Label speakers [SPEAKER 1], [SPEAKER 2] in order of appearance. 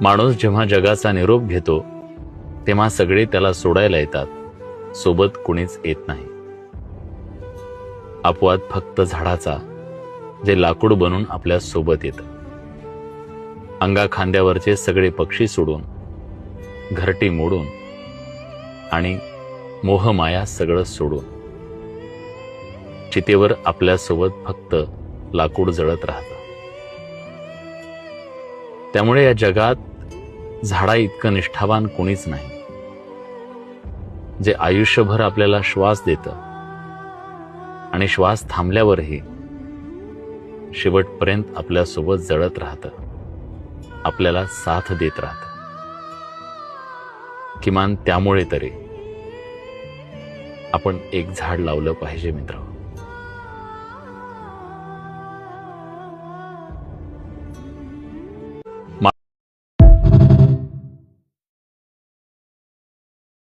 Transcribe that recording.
[SPEAKER 1] माणूस जेव्हा जगाचा निरोप घेतो तेव्हा सगळे त्याला सोडायला येतात, सोबत कुणीच येत नाही. अपवाद फक्त झाडाचा, जे लाकूड बनून आपल्या सोबत येतं. अंगा खांद्यावरचे सगळे पक्षी सोडून, घरटी मोडून आणि मोहमाया सगळं सोडून चितेवर आपल्यासोबत फक्त लाकूड जळत राहतं. त्यामुळे या जगात झाडा इतकं निष्ठावान कोणीच नाही, जे आयुष्यभर आपल्याला श्वास देतं आणि श्वास थांबल्यावरही शेवटपर्यंत आपल्यासोबत जळत राहतं, आपल्याला साथ देत राहतं. किमान त्यामुळे तरी आपण एक झाड लावलं पाहिजे मित्र.